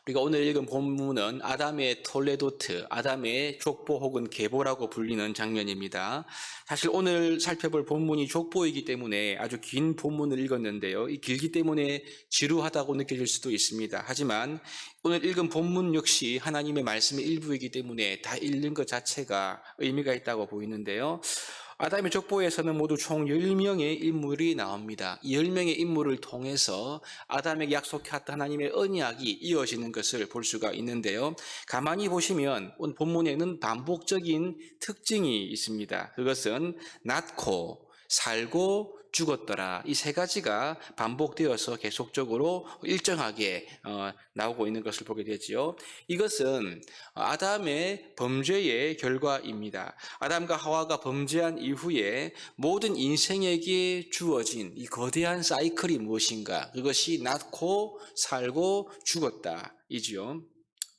우리가 오늘 읽은 본문은 아담의 톨레도트, 아담의 족보 혹은 계보라고 불리는 장면입니다. 사실 오늘 살펴볼 본문이 족보이기 때문에 아주 긴 본문을 읽었는데요. 이 길기 때문에 지루하다고 느껴질 수도 있습니다. 하지만 오늘 읽은 본문 역시 하나님의 말씀의 일부이기 때문에 다 읽는 것 자체가 의미가 있다고 보이는데요. 아담의 족보에서는 모두 총 10명의 인물이 나옵니다. 이 10명의 인물을 통해서 아담에게 약속했던 하나님의 언약이 이어지는 것을 볼 수가 있는데요. 가만히 보시면 오늘 본문에는 반복적인 특징이 있습니다. 그것은 낳고, 살고, 죽었더라. 이 세 가지가 반복되어서 계속적으로 일정하게 나오고 있는 것을 보게 되지요. 이것은 아담의 범죄의 결과입니다. 아담과 하와가 범죄한 이후에 모든 인생에게 주어진 이 거대한 사이클이 무엇인가? 그것이 낳고 살고 죽었다이지요.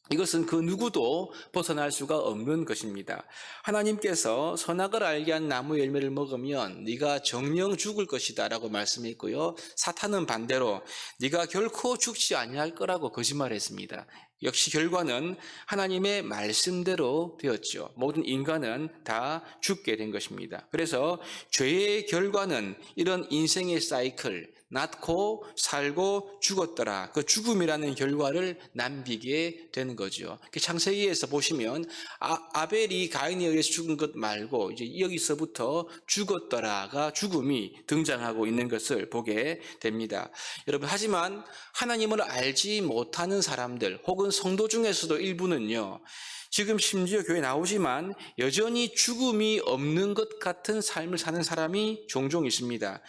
이것은 그 누구도 벗어날 수가 없는 것입니다. 하나님께서 선악을 알게 한 나무 열매를 먹으면 네가 정령 죽을 것이다 라고 말씀했고요. 사탄은 반대로 네가 결코 죽지 아니할 거라고 거짓말했습니다. 역시 결과는 하나님의 말씀대로 되었죠. 모든 인간은 다 죽게 된 것입니다. 그래서 죄의 결과는 이런 인생의 사이클, 낳고 살고 죽었더라. 그 죽음이라는 결과를 남기게 되는 거죠. 창세기에서 보시면 아벨이 가인에 의해서 죽은 것 말고 이제 여기서부터 죽었더라가 죽음이 등장하고 있는 것을 보게 됩니다. 여러분, 하지만 하나님을 알지 못하는 사람들 혹은 성도 중에서도 일부는요, 지금 심지어 교회 나오지만 여전히 죽음이 없는 것 같은 삶을 사는 사람이 종종 있습니다.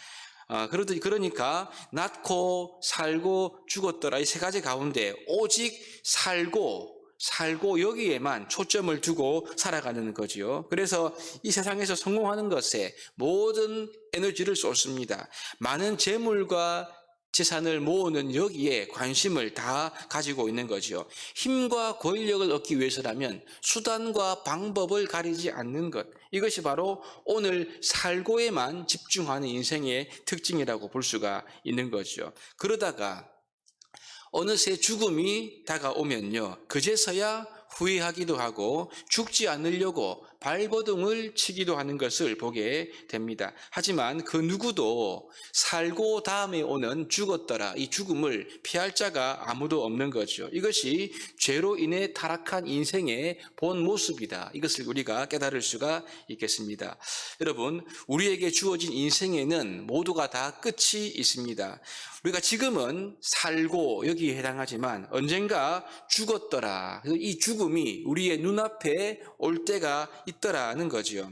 그러니까 낳고 살고 죽었더라 이 세 가지 가운데 오직 살고 여기에만 초점을 두고 살아가는 거지요. 그래서 이 세상에서 성공하는 것에 모든 에너지를 쏟습니다. 많은 재물과 재산을 모으는 여기에 관심을 다 가지고 있는 거지요. 힘과 권력을 얻기 위해서라면 수단과 방법을 가리지 않는 것, 이것이 바로 오늘 살고에만 집중하는 인생의 특징이라고 볼 수가 있는 거죠. 그러다가 어느새 죽음이 다가오면요, 그제서야 후회하기도 하고 죽지 않으려고 발버둥을 치기도 하는 것을 보게 됩니다. 하지만 그 누구도 살고 다음에 오는 죽었더라 이 죽음을 피할 자가 아무도 없는 거죠. 이것이 죄로 인해 타락한 인생의 본 모습이다. 이것을 우리가 깨달을 수가 있겠습니다. 여러분, 우리에게 주어진 인생에는 모두가 다 끝이 있습니다. 우리가 지금은 살고 여기에 해당하지만 언젠가 죽었더라. 이 죽음이 우리의 눈앞에 올 때가 있더라는 거지요.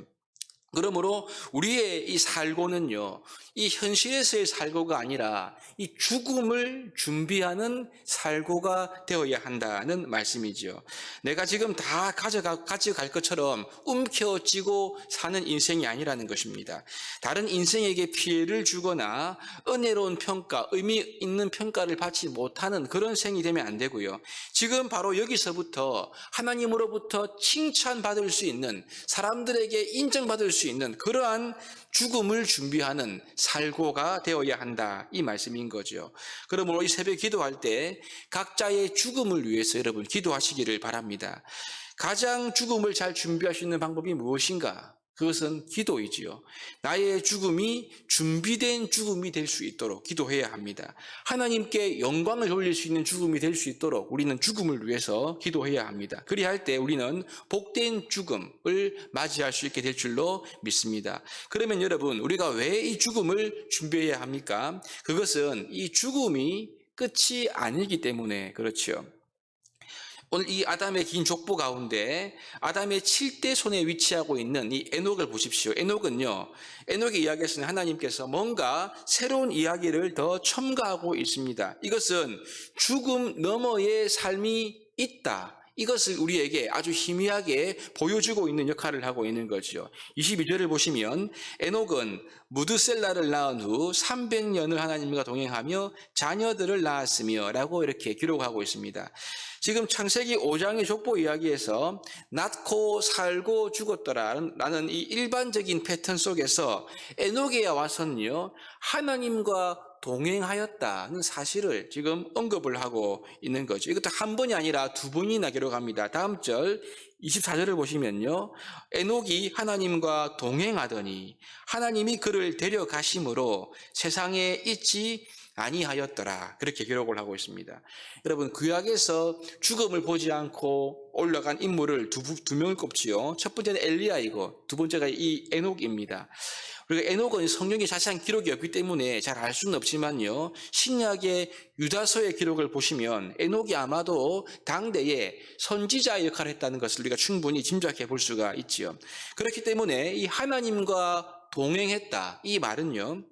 그러므로 우리의 이 살고는요, 이 현실에서의 살고가 아니라 이 죽음을 준비하는 살고가 되어야 한다는 말씀이죠. 내가 지금 다 가져갈 것처럼 움켜쥐고 사는 인생이 아니라는 것입니다. 다른 인생에게 피해를 주거나 은혜로운 평가, 의미 있는 평가를 받지 못하는 그런 생이 되면 안 되고요. 지금 바로 여기서부터 하나님으로부터 칭찬받을 수 있는, 사람들에게 인정받을 수 있는 그러한 죽음을 준비하는 살고가 되어야 한다, 이 말씀인 거죠. 그러므로 이 새벽 기도할 때 각자의 죽음을 위해서 여러분 기도하시기를 바랍니다. 가장 죽음을 잘 준비할 수 있는 방법이 무엇인가? 그것은 기도이지요. 나의 죽음이 준비된 죽음이 될 수 있도록 기도해야 합니다. 하나님께 영광을 돌릴 수 있는 죽음이 될 수 있도록 우리는 죽음을 위해서 기도해야 합니다. 그리할 때 우리는 복된 죽음을 맞이할 수 있게 될 줄로 믿습니다. 그러면 여러분, 우리가 왜 이 죽음을 준비해야 합니까? 그것은 이 죽음이 끝이 아니기 때문에 그렇죠. 오늘 이 아담의 긴 족보 가운데 아담의 7대 손에 위치하고 있는 이 에녹을 보십시오. 에녹의 이야기에서는 하나님께서 뭔가 새로운 이야기를 더 첨가하고 있습니다. 이것은 죽음 너머의 삶이 있다, 이것을 우리에게 아주 희미하게 보여주고 있는 역할을 하고 있는 거죠. 22절을 보시면 에녹은 무드셀라를 낳은 후 300년을 하나님과 동행하며 자녀들을 낳았으며 라고 이렇게 기록하고 있습니다. 지금 창세기 5장의 족보 이야기에서 낳고 살고 죽었더라라는 이 일반적인 패턴 속에서 에녹에 와서는요, 하나님과 동행하였다는 사실을 지금 언급을 하고 있는 거죠. 이것도 한 번이 아니라 두 번이나 기록합니다. 다음 절 24절을 보시면요. 에녹이 하나님과 동행하더니 하나님이 그를 데려가심으로 세상에 있지 아니하였더라. 그렇게 기록을 하고 있습니다. 여러분, 구약에서 죽음을 보지 않고 올라간 인물을 두 명을 꼽지요. 첫 번째는 엘리야이고 두 번째가 이 에녹입니다. 우리가 에녹은 성경에 자세한 기록이 없기 때문에 잘 알 수는 없지만요. 신약의 유다서의 기록을 보시면 에녹이 아마도 당대에 선지자의 역할을 했다는 것을 우리가 충분히 짐작해 볼 수가 있지요. 그렇기 때문에 이 하나님과 동행했다. 이 말은요.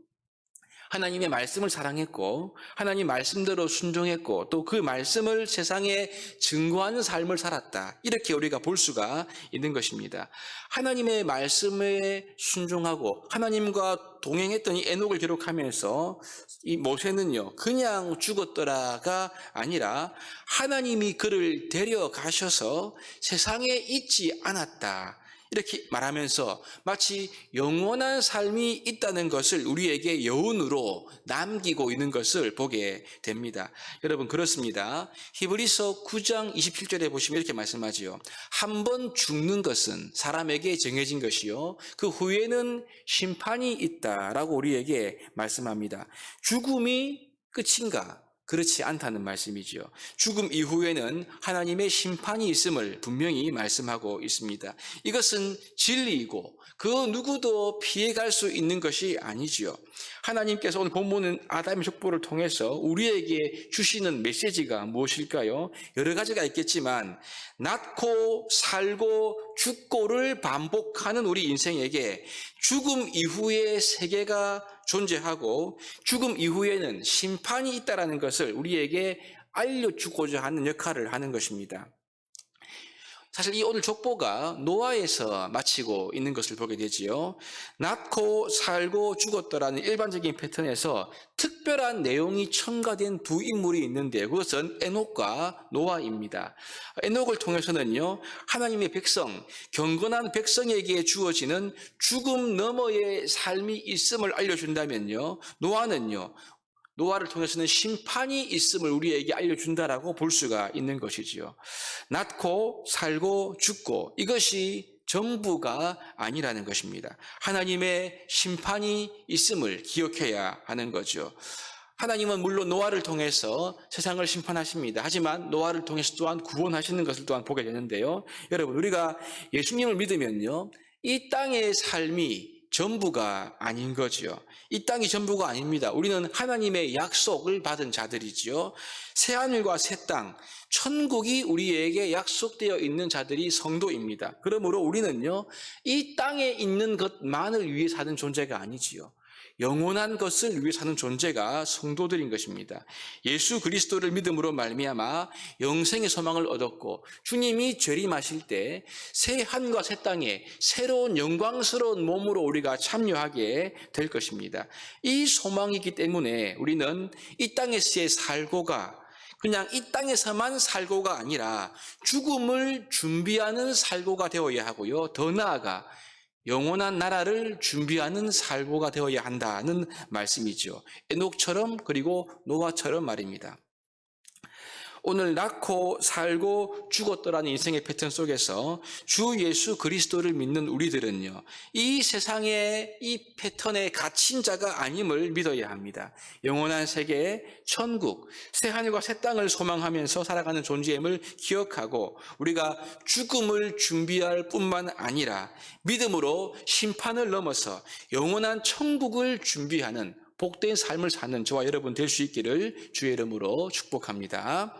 하나님의 말씀을 사랑했고 하나님 말씀대로 순종했고 또 그 말씀을 세상에 증거하는 삶을 살았다. 이렇게 우리가 볼 수가 있는 것입니다. 하나님의 말씀에 순종하고 하나님과 동행했던 이 에녹을 기록하면서 이 모세는요. 그냥 죽었더라가 아니라 하나님이 그를 데려가셔서 세상에 있지 않았다. 이렇게 말하면서 마치 영원한 삶이 있다는 것을 우리에게 여운으로 남기고 있는 것을 보게 됩니다. 여러분 그렇습니다. 히브리서 9장 27절에 보시면 이렇게 말씀하지요. 한 번 죽는 것은 사람에게 정해진 것이요. 그 후에는 심판이 있다라고 우리에게 말씀합니다. 죽음이 끝인가? 그렇지 않다는 말씀이지요. 죽음 이후에는 하나님의 심판이 있음을 분명히 말씀하고 있습니다. 이것은 진리이고 그 누구도 피해갈 수 있는 것이 아니지요. 하나님께서 오늘 본문은 아담의 족보를 통해서 우리에게 주시는 메시지가 무엇일까요? 여러 가지가 있겠지만 낳고 살고 죽고를 반복하는 우리 인생에게 죽음 이후의 세계가 존재하고 죽음 이후에는 심판이 있다는 것을 우리에게 알려주고자 하는 역할을 하는 것입니다. 사실 이 오늘 족보가 노아에서 마치고 있는 것을 보게 되지요. 낳고 살고 죽었더라는 일반적인 패턴에서 특별한 내용이 첨가된 두 인물이 있는데 그것은 에녹과 노아입니다. 에녹을 통해서는요. 하나님의 백성, 경건한 백성에게 주어지는 죽음 너머의 삶이 있음을 알려준다면요. 노아를 통해서는 심판이 있음을 우리에게 알려준다라고 볼 수가 있는 것이지요. 낳고 살고 죽고 이것이 전부가 아니라는 것입니다. 하나님의 심판이 있음을 기억해야 하는 거죠. 하나님은 물론 노아를 통해서 세상을 심판하십니다. 하지만 노아를 통해서 또한 구원하시는 것을 또한 보게 되는데요. 여러분 우리가 예수님을 믿으면요. 이 땅의 삶이 전부가 아닌 거지요. 이 땅이 전부가 아닙니다. 우리는 하나님의 약속을 받은 자들이지요. 새하늘과 새 땅, 천국이 우리에게 약속되어 있는 자들이 성도입니다. 그러므로 우리는요, 이 땅에 있는 것만을 위해 사는 존재가 아니지요. 영원한 것을 위해 사는 존재가 성도들인 것입니다. 예수 그리스도를 믿음으로 말미암아 영생의 소망을 얻었고 주님이 재림하실 때 새 하늘과 새 땅에 새로운 영광스러운 몸으로 우리가 참여하게 될 것입니다. 이 소망이기 때문에 우리는 이 땅에서의 살고가 그냥 이 땅에서만 살고가 아니라 죽음을 준비하는 살고가 되어야 하고요. 더 나아가 영원한 나라를 준비하는 살고가 되어야 한다는 말씀이죠. 에녹처럼 그리고 노아처럼 말입니다. 오늘 낳고 살고 죽었더라는 인생의 패턴 속에서 주 예수 그리스도를 믿는 우리들은요. 이 세상의 이 패턴에 갇힌 자가 아님을 믿어야 합니다. 영원한 세계, 천국, 새하늘과 새 땅을 소망하면서 살아가는 존재임을 기억하고 우리가 죽음을 준비할 뿐만 아니라 믿음으로 심판을 넘어서 영원한 천국을 준비하는 복된 삶을 사는 저와 여러분 될 수 있기를 주의 이름으로 축복합니다.